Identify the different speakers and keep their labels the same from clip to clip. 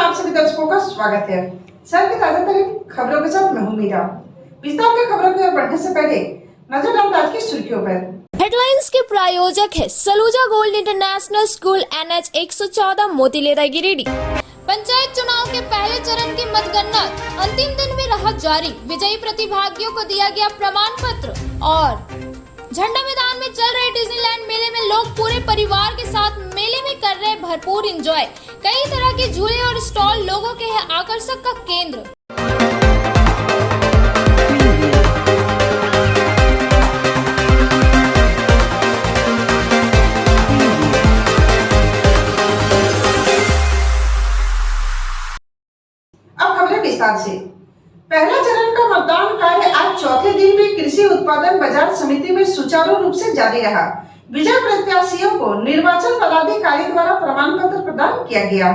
Speaker 1: आप सभी दर्शकों का स्वागत है। शहर की ताजा तरीन खबरों के साथ मैं हूं मीरा। विस्तार के खबरों की ओर बढ़ने से पहले नजर डालते आज की सुर्खियों पर।
Speaker 2: हेडलाइंस के प्रायोजक है Saluja gold international School NH 114 Motilera Giridih. Panchayat चुनाव के पहले चरण की मतगणना अंतिम दिन में रहा जारी। विजयी प्रतिभागियों को दिया गया प्रमाण पत्र। और झंडा मैदान में चल रहे डिज्नीलैंड मेले में लोग पूरे परिवार के साथ मेले में कर रहे भरपूर एंजॉय। कई तरह के झूले और स्टॉल लोगों के है आकर्षक का केंद्र।
Speaker 1: अब खबरें विस्तार से। पहला चरण का मतदान कार्य आज चौथे दिन भी कृषि उत्पादन बाजार समिति में सुचारू रूप से जारी रहा। विजय प्रत्याशियों को निर्वाचन पदाधिकारी द्वारा प्रमाण पत्र प्रदान किया गया।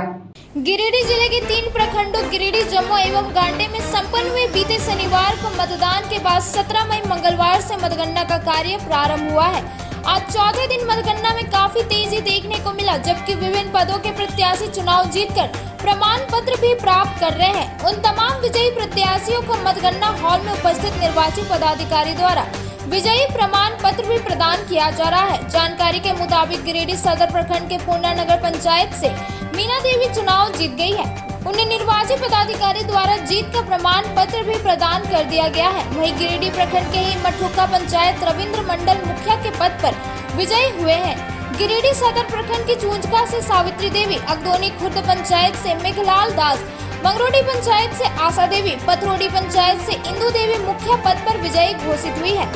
Speaker 2: गिरिडीह जिले के 3 प्रखंडों गिरिडीह, जम्मू एवं गांडे में संपन्न हुए बीते शनिवार को मतदान के बाद 17 मई मंगलवार से मतगणना का कार्य प्रारंभ हुआ है। आज चौथे दिन मतगणना में काफी तेजी देखने को मिला, जबकि विभिन्न पदों के प्रत्याशी चुनाव जीतकर प्रमाण पत्र भी प्राप्त कर रहे हैं। उन तमाम विजयी प्रत्याशियों को मतगणना हॉल में उपस्थित निर्वाची पदाधिकारी द्वारा विजयी प्रमाण पत्र भी प्रदान किया जा रहा है। जानकारी के मुताबिक गिरिडीह सदर प्रखंड के पूर्णा नगर पंचायत से मीना देवी चुनाव जीत गई है। उन्हें निर्वाची पदाधिकारी द्वारा जीत का प्रमाण पत्र भी प्रदान कर दिया गया है। वहीं गिरिडीह प्रखंड के ही मठुका पंचायत रविंद्र मंडल मुखिया के पद पर विजयी हुए हैं। गिरिडीह सदर प्रखंड की चूंचका से सावित्री देवी, अगदोनी खुर्द पंचायत से मेघलाल दास, मंगरोडी पंचायत से आशा देवी, पथरोडी पंचायत से इंदू देवी मुखिया पद पर विजयी घोषित हुई है।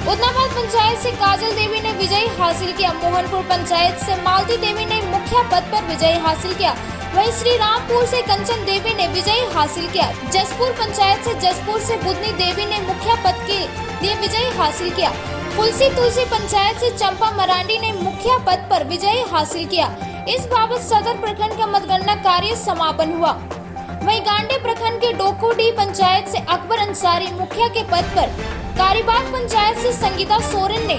Speaker 2: उदनाबाद पंचायत से काजल देवी ने विजय हासिल किया। मोहनपुर पंचायत से मालती देवी ने मुखिया पद पर विजय हासिल किया। वहीं श्री रामपुर से कंचन देवी ने विजय हासिल किया। जसपुर पंचायत से जसपुर से बुधनी देवी ने मुखिया पद के लिए विजय हासिल किया। फुलसी तुलसी पंचायत से चंपा मरांडी ने मुखिया पद पर विजय हासिल किया। इस बाबत सदर प्रखंड का मतगणना कार्य समापन हुआ। वहीं गांडे प्रखंड के डोकोडी पंचायत से अकबर अंसारी मुखिया के पद पर, कारीबाग पंचायत से संगीता सोरेन ने,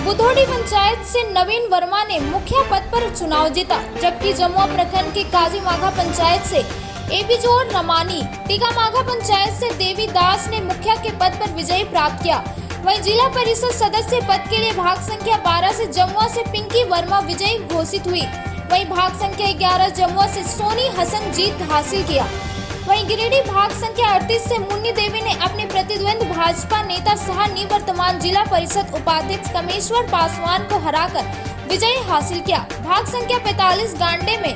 Speaker 2: बुधोडी पंचायत से नवीन वर्मा ने मुखिया पद पर चुनाव जीता। जबकि जमुआ प्रखंड के काजी माघा पंचायत से एबीजोर रमानी, टीका माघा पंचायत से देवी दास ने मुखिया के पद पर विजय प्राप्त किया। वहीं जिला परिषद सदस्य पद के लिए भाग संख्या 12 से जमुआ से पिंकी वर्मा विजयी घोषित हुई। वहीं भाग संख्या 11 जमुआ से सोनी हसन जीत हासिल किया। वहीं गिरिडीह भाग संख्या 38 से मुन्नी देवी ने अपने प्रतिद्वंदी भाजपा नेता सह निवर्तमान जिला परिषद उपाध्यक्ष कमेश्वर पासवान को हराकर विजय हासिल किया। भाग संख्या 45 गांडे में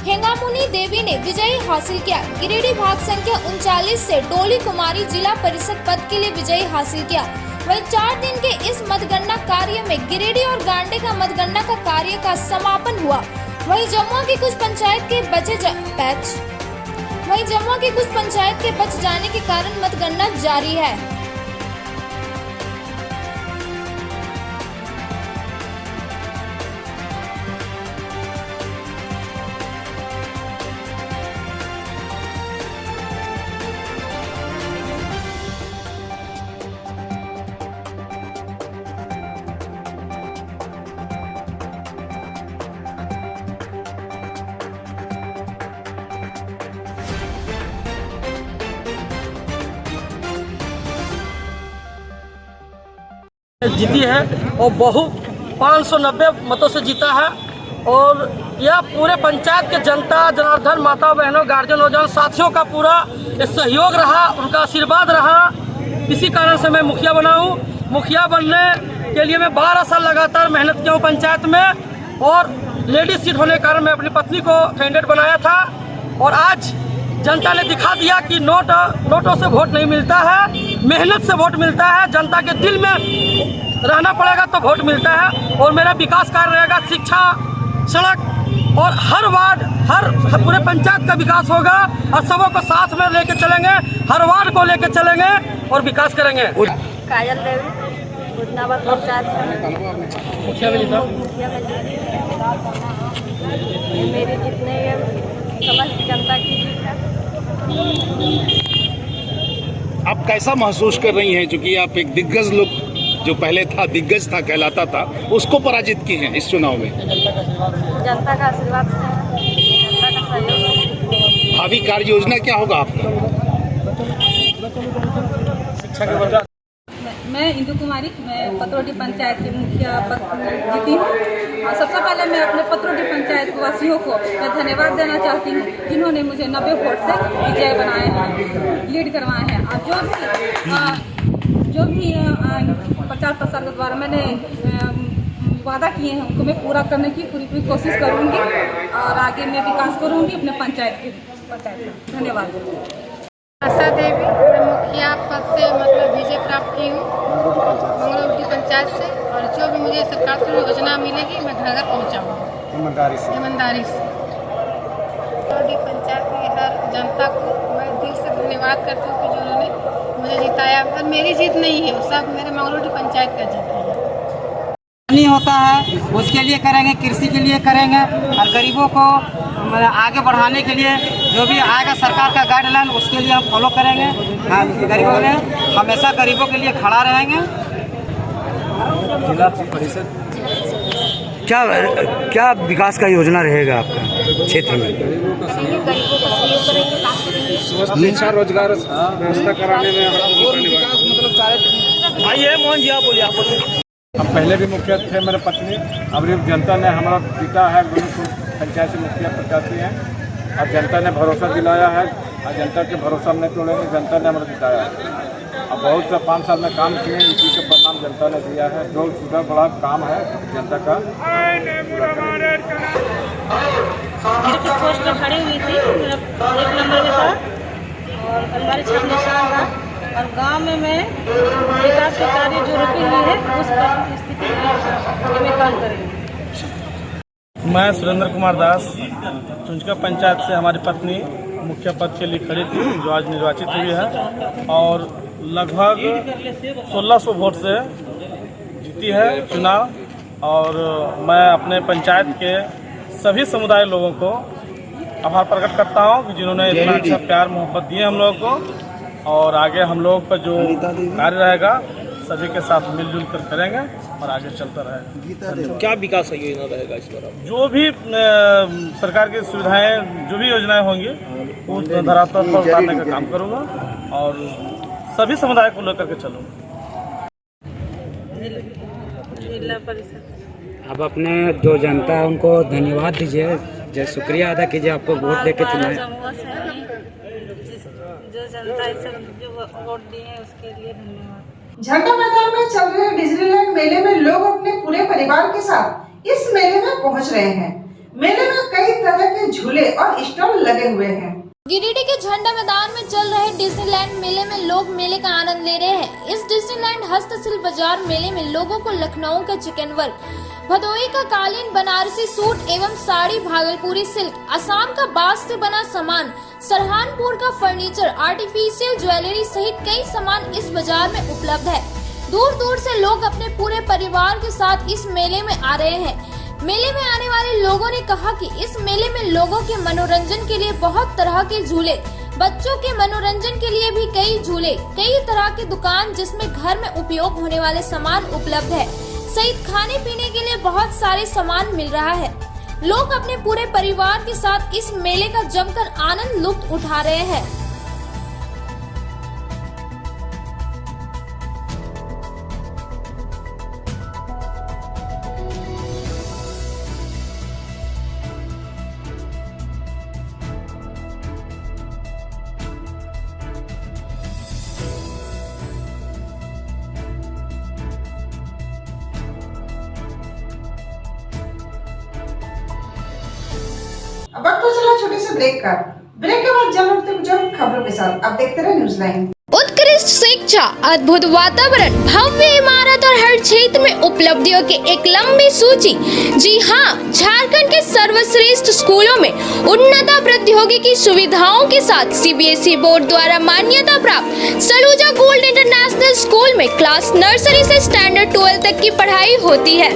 Speaker 2: हेंगामुनी देवी ने विजय हासिल किया। गिरिडीह भाग संख्या 39 से डोली कुमारी जिला परिषद पद के लिए विजय हासिल किया। वहीं 4 दिन के इस मतगणना कार्य में गिरिडीह और गांडे का मतगणना का कार्य का समापन हुआ। वहीं जमुआ की कुछ पंचायत के बच जाने के कारण मतगणना जारी है।
Speaker 3: जीती है और बहु 590 मतों से जीता है। और यह पूरे पंचायत के जनता जनार्दन, माता बहनों, गार्जियन, नौजवान साथियों का पूरा सहयोग रहा, उनका आशीर्वाद रहा। इसी कारण से मैं मुखिया बना हूँ। मुखिया बनने के लिए मैं 12 साल लगातार मेहनत किया हूँ पंचायत में, और लेडीज सीट होने के कारण मैं अपनी पत्नी को कैंडिडेट बनाया था। और आज जनता ने दिखा दिया कि नोटों से वोट नहीं मिलता है, मेहनत से वोट मिलता है। जनता के दिल में रहना पड़ेगा तो वोट मिलता है। और मेरा विकास कार्य रहेगा, शिक्षा, सड़क और हर वार्ड, हर पूरे पंचायत का विकास होगा। और सबों को साथ में लेके चलेंगे, हर वार्ड को लेके चलेंगे और विकास करेंगे।
Speaker 4: काजल देवी, उदनाबाद पंचायत
Speaker 3: मुखिया में जीता।
Speaker 4: मेरी जितने समस्त जनता की जीत है।
Speaker 5: आप कैसा महसूस कर रही हैं, चूंकि आप एक दिग्गज लोग जो पहले था, दिग्गज था, कहलाता था, उसको पराजित की हैं इस चुनाव में?
Speaker 4: जनता का आशीर्वाद, जनता का सहयोग।
Speaker 5: भावी कार्य योजना क्या होगा आपका?
Speaker 6: मैं इंदु कुमारी, मैं पतरोटी पंचायत की मुखिया पद जीती हूँ। और सबसे पहले मैं अपने पतरोटी पंचायत वासियों को मैं धन्यवाद देना चाहती हूँ, जिन्होंने मुझे 90 वोट से विजय बनाए हैं, लीड करवाए हैं। और जो भी प्रचार प्रसार के द्वारा मैंने वादा किए हैं उनको मैं पूरा करने की पूरी कोशिश करूँगी और आगे मैं विकास करूँगी अपने पंचायत का। धन्यवाद।
Speaker 7: आशा देवी, मैं मुखिया पद से मतलब विजय प्राप्त की हूँ मंगलौटी पंचायत से। और जो भी मुझे सरकार से योजना मिलेगी मैं घर घर पहुँचाऊँगी ईमानदारी से। मंगलौटी पंचायत की हर जनता को मैं दिल से धन्यवाद करती हूँ कि जो उन्होंने मुझे जिताया। पर मेरी जीत नहीं है, सब मेरे मंगलौटी पंचायत का जीत है।
Speaker 8: नहीं होता है उसके लिए करेंगे, कृषि के लिए करेंगे और गरीबों को आगे बढ़ाने के लिए जो भी आएगा सरकार का गाइडलाइन उसके लिए हम फॉलो करेंगे। गरीबों में हमेशा गरीबों के लिए खड़ा रहेंगे।
Speaker 9: जिला परिषद क्या विकास का योजना रहेगा आपका क्षेत्र में?
Speaker 5: शिक्षा रोजगार व्यवस्था कराने में
Speaker 3: आइए मोहन जी आप बोलिए।
Speaker 10: अब पहले भी मुखिया थे मेरे पत्नी, अब जनता ने हमारा पिता है पंचायत से मुखिया प्रत्याशी हैं और जनता ने भरोसा दिलाया है और जनता के भरोसा नहीं तोड़ेंगे। जनता ने हमारा जिताया है। अब बहुत सा 5 साल में काम किए, इसी का परिणाम जनता ने दिया है। जो छोटा बड़ा काम है जनता का
Speaker 6: पोस्ट पर खड़ी हुई थी, 1 नंबर में था और अलमारी छाप निशान था। और गांव में मैं विकास के कार्य जो रुके हुए हैं उस स्थिति में काम करेंगे।
Speaker 3: मैं सुरेंद्र कुमार दास, चुंचका पंचायत से हमारी पत्नी मुखिया पद के लिए खड़ी थी, जो आज निर्वाचित हुई है और लगभग 1600 वोट से जीती है चुनाव। और मैं अपने पंचायत के सभी समुदाय लोगों को आभार प्रकट करता हूं कि जिन्होंने इतना अच्छा प्यार मोहब्बत दिए हम लोगों को। और आगे हम लोगों का जो कार्य रहेगा सभी के साथ मिलजुल कर करेंगे और आगे चलता रहेगा।
Speaker 9: क्या विकास योजना रहेगा इस बार?
Speaker 3: जो भी सरकार की सुविधाएं, जो भी योजनाएं होंगी उस धरातल पर उतारने का काम करूंगा और सभी समुदाय को लेकर के चलूंगा।
Speaker 6: जिला परिषद
Speaker 9: आप अपने जो जनता है उनको धन्यवाद दीजिए, शुक्रिया अदा कीजिए आपको वोट देके चुनाए।
Speaker 6: जो जनता जो वोट दिए हैं उसके लिए धन्यवाद।
Speaker 1: झंडा मैदान में चल रहे डिज्नीलैंड मेले में लोग अपने पूरे परिवार के साथ इस मेले में पहुंच रहे हैं। मेले में कई तरह के झूले और स्टॉल लगे हुए हैं।
Speaker 2: गिरिडीह के झंडा मैदान में चल रहे डिज्नीलैंड मेले में लोग मेले का आनंद ले रहे हैं। इस डिज्नीलैंड हस्तशिल्प बाजार मेले में लोगों को लखनऊ का चिकन वर्क, भदोही का कालीन, बनारसी सूट एवं साड़ी, भागलपुरी सिल्क, असम का बांस से बना सामान, सरहानपुर का फर्नीचर, आर्टिफिशियल ज्वेलरी सहित कई सामान इस बाजार में उपलब्ध है। दूर दूर से लोग अपने पूरे परिवार के साथ इस मेले में आ रहे हैं। मेले में आने वाले लोगों ने कहा कि इस मेले में लोगों के मनोरंजन के लिए बहुत तरह के झूले, बच्चों के मनोरंजन के लिए भी कई झूले, कई तरह की दुकान जिसमें घर में उपयोग होने वाले सामान उपलब्ध है, सहित खाने पीने के लिए बहुत सारे सामान मिल रहा है। लोग अपने पूरे परिवार के साथ इस मेले का जमकर आनंद लुत्फ उठा रहे हैं।
Speaker 1: अब वक्त तो चला छोटे से ब्रेक का। ब्रेक के बाद जब उठते कुछ खबरों के साथ अब देखते रहे न्यूज लाइन।
Speaker 2: उत्कृष्ट शिक्षा, अद्भुत वातावरण, भव्य इमारत और हर क्षेत्र में उपलब्धियों की एक लंबी सूची। जी हाँ, झारखंड के सर्वश्रेष्ठ स्कूलों में उन्नत प्रौद्योगिकी सुविधाओं के साथ सीबीएसई बोर्ड द्वारा मान्यता प्राप्त सलूजा गोल्ड इंटरनेशनल स्कूल में क्लास नर्सरी से स्टैंडर्ड 12 तक की पढ़ाई होती है।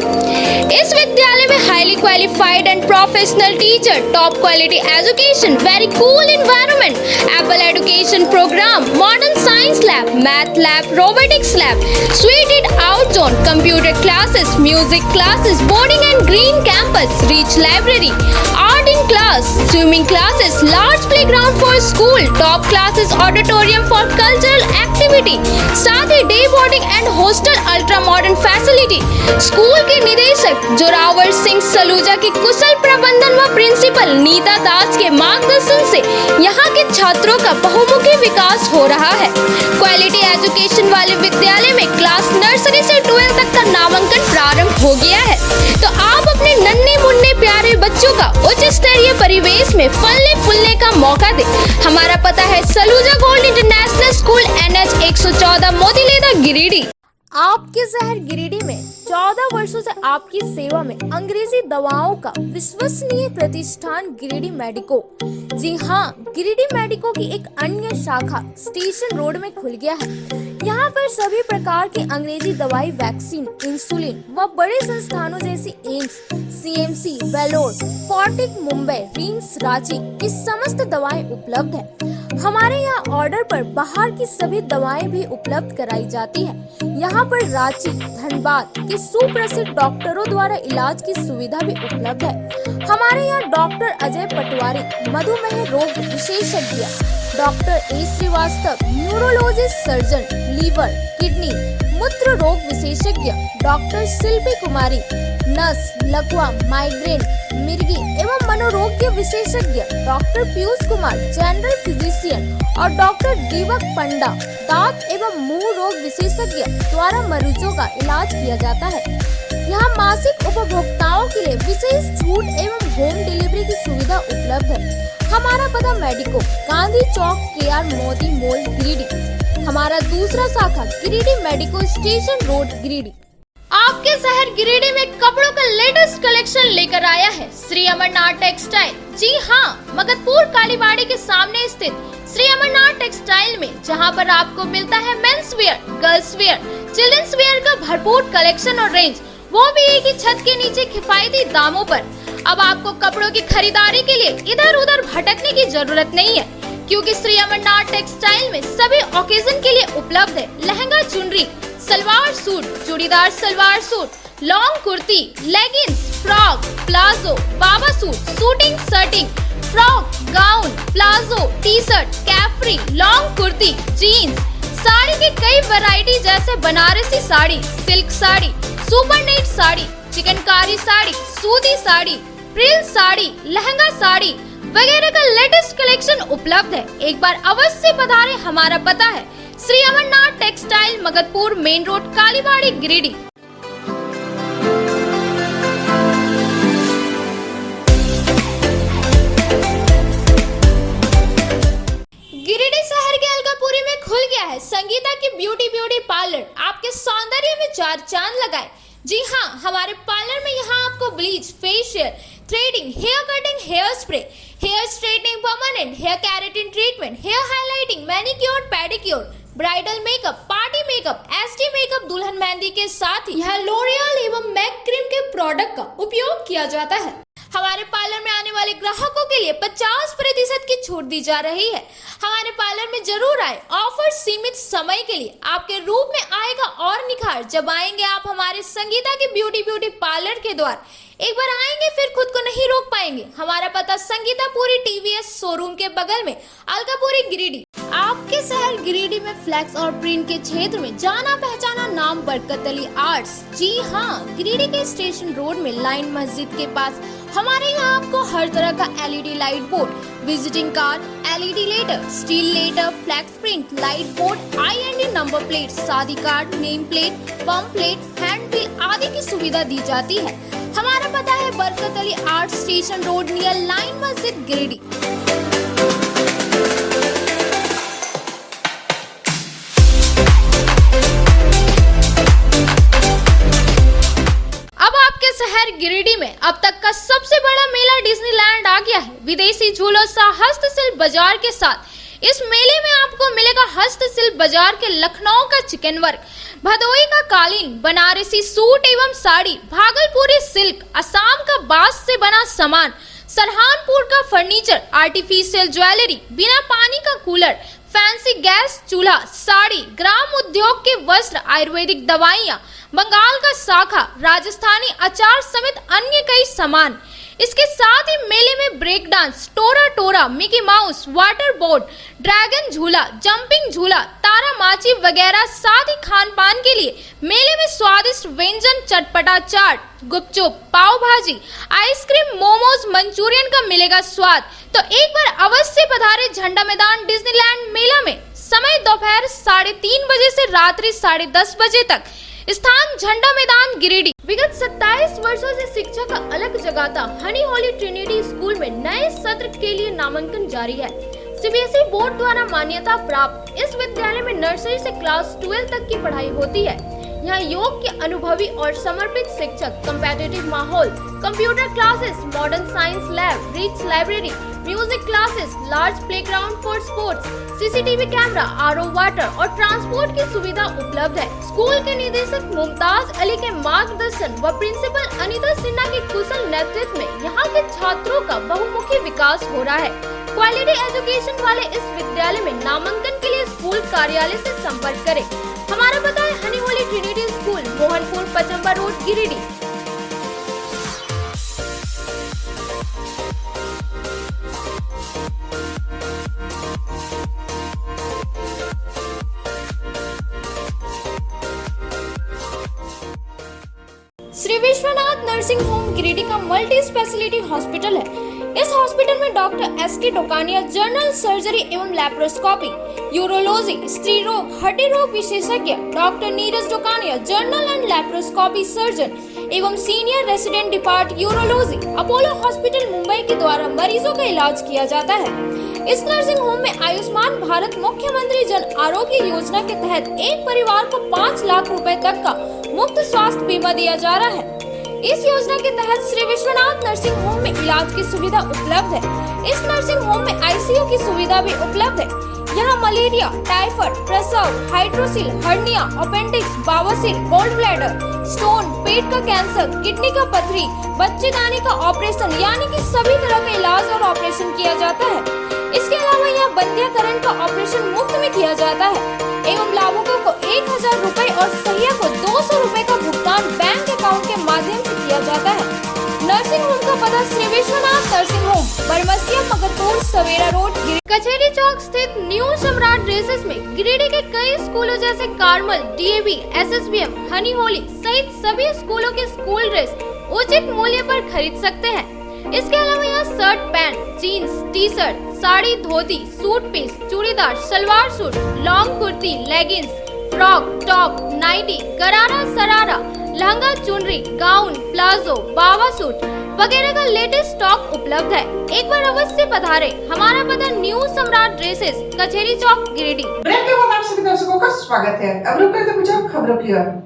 Speaker 2: इस विद्यालय में highly qualified and professional teacher, top quality education, very cool environment, apple education program, modern science lab, math lab, robotics lab, suited out zone, computer classes, music classes, boarding and green campus, rich library, art in class, class, swimming classes, large playground for school, top classes, auditorium for cultural activity, साथ ही day boarding and hostel ultra modern facility. School के निदेशक जोरावर सिंह सलूजा के कुशल प्रबंधन व principal Nita दास के मार्गदर्शन से यहाँ के छात्रों का बहुमुखी विकास हो रहा है। क्वालिटी एजुकेशन वाले विद्यालय में क्लास नर्सरी से 12 तक का नामांकन प्रारंभ हो गया है, तो आप अपने नन्हे मुन्ने प्यारे बच्चों का उच्च स्तरीय परिवेश में फलने फूलने का मौका दें। हमारा पता है Saluja gold international School NH 114 Motileda Giridih. आपके शहर गिरिडीह में 14 वर्षों से आपकी सेवा में अंग्रेजी दवाओं का विश्वसनीय प्रतिष्ठान गिरिडीह मेडिको। जी हाँ, गिरिडीह मेडिको की एक अन्य शाखा स्टेशन रोड में खुल गया है। यहाँ पर सभी प्रकार की अंग्रेजी दवाई, वैक्सीन, इंसुलिन व बड़े संस्थानों जैसे एम्स, CMC, वेलोर, फोर्टिक मुंबई, रिम्स रांची की समस्त दवाएं उपलब्ध है। हमारे यहाँ ऑर्डर पर बाहर की सभी दवाएं भी उपलब्ध कराई जाती है। यहाँ पर रांची, धनबाद के सुप्रसिद्ध डॉक्टरों द्वारा इलाज की सुविधा भी उपलब्ध है। हमारे यहाँ डॉक्टर अजय पटवारी, मधुमेह रोग विशेषज्ञ, doctor A Shrivastava, neurologist surgeon, liver, kidney, मूत्र रोग विशेषज्ञ, डॉक्टर शिल्पी कुमारी, नस, लकवा, माइग्रेन, मिर्गी एवं मनोरोग विशेषज्ञ, doctor Piyush Kumar, general physician और डॉक्टर दीपक पंडा, दांत एवं मुंह रोग विशेषज्ञ द्वारा मरीजों का इलाज किया जाता है। यहाँ मासिक उपभोक्ताओं के लिए विशेष छूट एवं होम डिलीवरी की सुविधा उपलब्ध है। हमारा पता मेडिको, गांधी चौक, KR मोदी मॉल, गिरिडीह। हमारा दूसरा शाखा Giridih medico, station road, Giridih. आपके शहर गिरिडीह में कपड़ों का लेटेस्ट कलेक्शन लेकर आया है श्री अमरनाथ टेक्सटाइल। जी हाँ, मगधपुर कालीबाड़ी के सामने स्थित श्री अमरनाथ टेक्सटाइल में, जहाँ पर आपको मिलता है men's wear, girls wear, children's wear का भरपूर कलेक्शन और रेंज, वो भी एक ही छत के नीचे किफायती दामों पर। अब आपको कपड़ों की खरीदारी के लिए इधर उधर भटकने की जरूरत नहीं है, क्योंकि श्री अमरनाथ टेक्सटाइल में सभी ओकेजन के लिए उपलब्ध है लहंगा, चुनरी, salwar suit, churidar salwar suit, long kurti, leggings, frock, palazzo, बाबा suit, suiting, shirting, frock, gown, palazzo, T shirt, capri, long kurti, jeans, sari की कई वैरायटी जैसे Banarasi sari, silk sari, super net sari, chikankari sari, सूती साड़ी, प्रिल साड़ी, लहंगा साड़ी वगैरह का लेटेस्ट कलेक्शन उपलब्ध है। एक बार अवश्य पधारें। हमारा पता है Shri Amarnath Textile, Magadhpur Main Road, Kalibari, Giridih. Giridih शहर के अलकापुरी में खुल गया है संगीता की ब्यूटी पार्लर। आपके सौंदर्य में चार चांद लगाए। जी हाँ, हमारे पार्लर में यहाँ आपको bleach, facial, threading, hair cutting, hair spray, hair straightening, permanent hair keratin treatment, hair highlighting, manicure, pedicure, bridal makeup, party makeup, SD makeup, दुल्हन मेहंदी के साथ ही यहाँ लोरियल एवं मैक क्रीम के प्रोडक्ट का उपयोग किया जाता है। हमारे पार्लर में आने वाले ग्राहकों के लिए 50% की छूट दी जा रही है। हमारे पार्लर में जरूर आए। ऑफर सीमित समय के लिए। आपके रूप में आएगा और निखार जब आएंगे आप हमारे संगीता के ब्यूटी पार्लर के द्वार। एक बार आएंगे फिर खुद को नहीं रोक पाएंगे। हमारा पता संगीतापुरी TVS शोरूम के बगल में, अलकापुरी, गिरिडीह। आपके शहर गिरिडीह में फ्लैक्स और प्रिंट के क्षेत्र में जाना पहचाना नाम बरकत अली आर्ट्स। जी हाँ, गिरिडीह के स्टेशन रोड में लाइन मस्जिद के पास हमारे यहाँ आपको हर तरह का LED light board, visiting card, LED letter, steel letter, flex print, light board, IND number plate, शादी card, name plate, pump plate, hand bill आदि की सुविधा दी जाती है। हमारा पता है Barkat Ali art, station road, near line मस्जिद, गिरिडीह। शहर गिरिडीह में अब तक का सबसे बड़ा मेला डिज्नीलैंड आ गया है। विदेशी झूलों सा हस्तशिल्प बाजार के साथ इस मेले में आपको मिलेगा हस्तशिल्प बाजार के लखनऊ का चिकन वर्क, भदोई का कालीन, बनारसी सूट एवं साड़ी, भागलपुरी सिल्क, असम का बांस से बना सामान, सरहानपुर का फर्नीचर, आर्टिफिशियल ज्वेलरी, बिना पानी का कूलर, फैंसी गैस चूल्हा, साड़ी, ग्राम उद्योग के वस्त्र, आयुर्वेदिक दवाइयाँ, बंगाल का शाखा, राजस्थानी अचार समेत अन्य कई सामान। इसके साथ ही मेले में ब्रेक डांस, टोरा टोरा, Mickey Mouse, water board, dragon झूला, जंपिंग झूला, तारा माची वगैरह। साथ ही खान पान के लिए मेले में स्वादिष्ट व्यंजन, चटपटा चाट, गुपचुप, पाव भाजी, आइसक्रीम, मोमोज, मंचूरियन का मिलेगा स्वाद। तो एक बार अवश्य पधारे झंडा मैदान डिज्नीलैंड मेला में। समय दोपहर 3:30 बजे से रात्रि 10:30 बजे तक। स्थान झंडा मैदान गिरिडीह। विगत 27 वर्षों से शिक्षा का अलग जगाता हनी होली ट्रिनिटी स्कूल में नए सत्र के लिए नामांकन जारी है। सीबीएसई बोर्ड द्वारा मान्यता प्राप्त इस विद्यालय में नर्सरी से क्लास 12 तक की पढ़ाई होती है। यहाँ योग के अनुभवी और समर्पित शिक्षक, कम्पेटिटिव माहौल, computer classes, modern science lab, rich library, music classes, large playground for sports, CCTV camera, RO water और ट्रांसपोर्ट की सुविधा उपलब्ध है। स्कूल के निदेशक मुमताज अली के मार्गदर्शन व प्रिंसिपल अनीता सिन्हा के कुशल नेतृत्व में यहाँ के छात्रों का बहुमुखी विकास हो रहा है। क्वालिटी एजुकेशन वाले इस विद्यालय में नामांकन के लिए स्कूल कार्यालय से संपर्क करें। हमारा पता है Honey Holy Trinity School, Mohanpur, Pachamba Road, Giridih. Shri Vishwanath Nursing Home Giridih का मल्टी स्पेशलिटी हॉस्पिटल है। इस हॉस्पिटल में doctor S K. Dokania general surgery एवं लैप्रोस्कोपी, यूरोलॉजी, स्त्री रोग, हड्डी रोग विशेषज्ञ, doctor Neeraj Dokania general and laparoscopy surgeon एवं senior resident department urology, Apollo hospital Mumbai के द्वारा मरीजों का इलाज किया जाता है। इस नर्सिंग होम में आयुष्मान भारत मुख्यमंत्री जन आरोग्य योजना के तहत एक परिवार को 5 लाख रुपए तक का मुफ्त स्वास्थ्य बीमा दिया जा रहा है। इस योजना के तहत श्री विश्वनाथ नर्सिंग होम में इलाज की सुविधा उपलब्ध है। इस नर्सिंग होम में आईसीयू की सुविधा भी उपलब्ध है। यहाँ मलेरिया, टाइफाइड, प्रसव, हाइड्रोसिल, हर्निया, अपेंडिक्स, बवासीर, गोल्ड ब्लैडर, स्टोन, पेट का कैंसर, किडनी का पथरी, बच्चेदानी का ऑपरेशन यानी कि सभी तरह का इलाज और ऑपरेशन किया जाता है। इसके अलावा यहाँ बंध्याकरण का ऑपरेशन मुफ्त में किया जाता है एवं लाभुकों को 1000 रुपए और सहिया को 200 रुपए का भुगतान बैंक अकाउंट के माध्यम से किया जाता है। नर्सिंग होम का पता श्री विश्वनाथ नर्सिंग होम, बरमसिया, मगरपुर, सवेरा रोड, कचहरी चौक स्थित न्यू सम्राट ड्रेसेस में गिरिडीह के कई स्कूलों जैसे कार्मल, डीएवी, एसएसबीएम, हनी होली सहित सभी स्कूलों के स्कूल ड्रेस उचित मूल्य पर खरीद सकते हैं। इसके अलावा यहाँ shirt, pant, jeans, T shirt, sari, dhoti, suit piece, churidar, salwar suit, long kurti, leggings, frock, top, nightie, gharara, sharara, lehenga, चुनरी, गाउन, प्लाजो, बावा सूट वगैरह का लेटेस्ट स्टॉक उपलब्ध है। एक बार अवश्य पधारे। हमारा पता न्यू सम्राट ड्रेसेस, कचहरी चौक, गिरिडीह।
Speaker 1: ब्रेक के बाद आप सभी दर्शकों का स्वागत है। अब रुक करते कुछ और खबरों की ओर।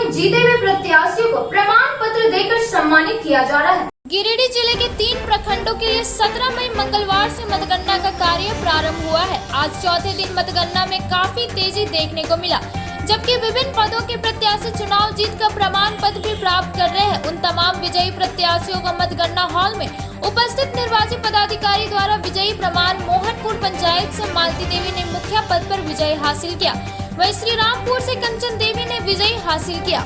Speaker 2: जीते हुए प्रत्याशियों को प्रमाण पत्र देकर सम्मानित किया जा रहा है। गिरिडीह जिले के 3 प्रखंडों के लिए 17 मई मंगलवार से मतगणना का कार्य प्रारंभ हुआ है। आज चौथे दिन मतगणना में काफी तेजी देखने को मिला, जबकि विभिन्न पदों के प्रत्याशी चुनाव जीत का प्रमाण पत्र भी प्राप्त कर रहे हैं। उन तमाम विजयी प्रत्याशियों को मतगणना हॉल में उपस्थित निर्वाची पदाधिकारी द्वारा विजयी प्रमाण मोहनपुर पंचायत से मालती देवी ने मुखिया पद पर विजय हासिल किया, वहीं श्री रामपुर से कंचन देवी ने विजय हासिल किया।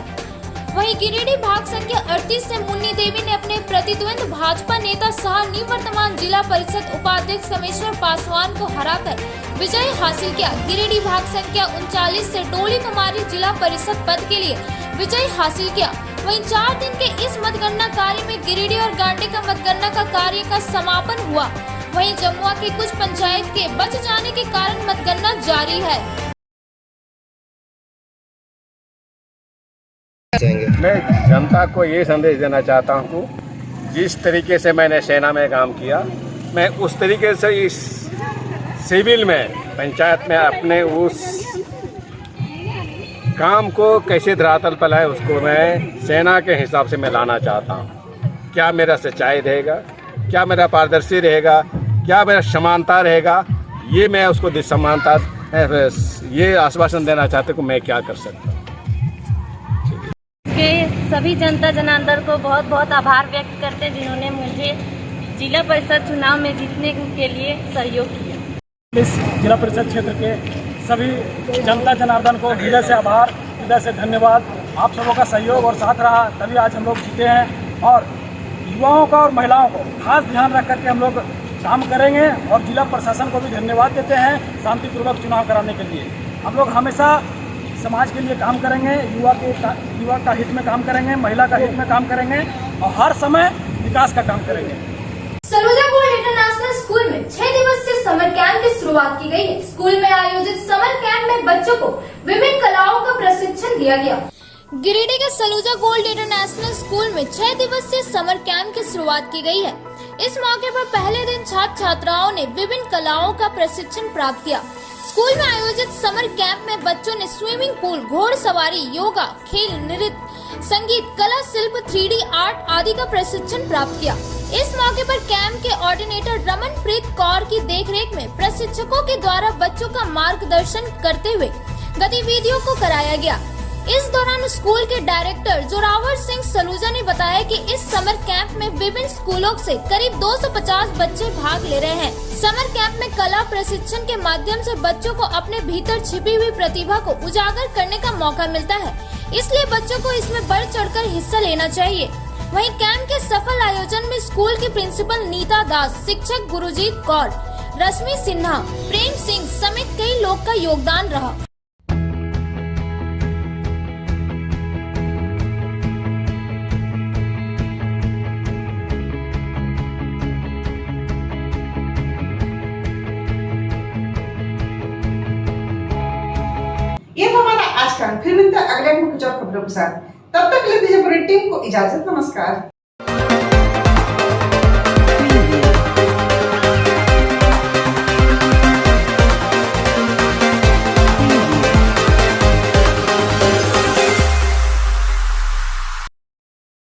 Speaker 2: वहीं गिरिडीह भाग संख्या 38 से मुन्नी देवी ने अपने प्रतिद्वंद भाजपा नेता सह निवर्तमान जिला परिषद उपाध्यक्ष कमेश्वर पासवान को हराकर विजय हासिल किया। गिरिडीह भाग संख्या 39 से डोली कुमारी जिला परिषद पद के लिए विजय हासिल किया। वहीं 4 दिन के इस मतगणना कार्य में गिरिडीह और गांडी का मतगणना का कार्य का समापन हुआ। वहीं जमुआ की कुछ पंचायत के बच जाने के कारण मतगणना जारी है।
Speaker 10: मैं जनता को ये संदेश देना चाहता हूँ, जिस तरीके से मैंने सेना में काम किया, मैं उस तरीके से इस सिविल में पंचायत में अपने उस काम को कैसे धरातल पर लाए उसको मैं सेना के हिसाब से मैं लाना चाहता हूँ। क्या मेरा सच्चाई रहेगा, क्या मेरा पारदर्शी रहेगा, क्या मेरा समानता रहेगा,
Speaker 5: ये मैं उसको समानता ये आश्वासन देना चाहते कि मैं क्या कर सकता हूँ।
Speaker 4: के सभी जनता जनार्दन को बहुत बहुत आभार व्यक्त करते हैं जिन्होंने मुझे जिला परिषद चुनाव में जीतने के लिए सहयोग किया।
Speaker 3: इस जिला परिषद क्षेत्र के सभी जनता जनार्दन को हृदय से आभार, हृदय से धन्यवाद। आप सबों का सहयोग और साथ रहा तभी आज हम लोग जीते हैं और युवाओं का और महिलाओं को खास ध्यान रख करके हम लोग काम करेंगे और जिला प्रशासन को भी धन्यवाद देते हैं शांतिपूर्वक चुनाव कराने के लिए। हम लोग हमेशा समाज के लिए काम करेंगे, युवा का हित में काम करेंगे, महिला का हित में काम करेंगे और हर समय विकास का काम करेंगे।
Speaker 2: सलूजा गोल्ड इंटरनेशनल स्कूल में 6 दिवसीय समर कैंप की शुरुआत की गई है। स्कूल में आयोजित समर कैंप में बच्चों को विभिन्न कलाओं का प्रशिक्षण दिया गया। गिरिडीह के सलूजा गोल्ड इंटरनेशनल स्कूल में 6 दिवसीय समर कैंप की शुरुआत की गई है। इस मौके पर पहले दिन छात्र छात्राओं ने विभिन्न कलाओं का प्रशिक्षण प्राप्त किया। स्कूल में आयोजित समर कैंप में बच्चों ने स्विमिंग पूल, घोड़सवारी, योगा, खेल, नृत्य, संगीत, कला, शिल्प, 3D आर्ट आदि का प्रशिक्षण प्राप्त किया। इस मौके पर कैंप के ऑर्डिनेटर रमनप्रीत कौर की देखरेख में प्रशिक्षकों के द्वारा बच्चों का मार्गदर्शन करते हुए गतिविधियों को कराया गया। इस दौरान स्कूल के डायरेक्टर जोरावर सिंह सलूजा ने बताया कि इस समर कैंप में विभिन्न स्कूलों से करीब 250 बच्चे भाग ले रहे हैं। समर कैंप में कला प्रशिक्षण के माध्यम से बच्चों को अपने भीतर छिपी हुई प्रतिभा को उजागर करने का मौका मिलता है, इसलिए बच्चों को इसमें बढ़ चढ़कर हिस्सा लेना चाहिए। वहीं कैंप के सफल आयोजन में स्कूल की प्रिंसिपल नीता दास, शिक्षक गुरुजीत कौर, रश्मि सिन्हा, प्रेम सिंह समेत कई लोग का योगदान रहा।
Speaker 1: ये तो हमारा आज का, फिर मिलते हैं अगले मुख्य खबरों के साथ। तब तक के लिए दीजिए पूरी टीम को इजाजत। नमस्कार।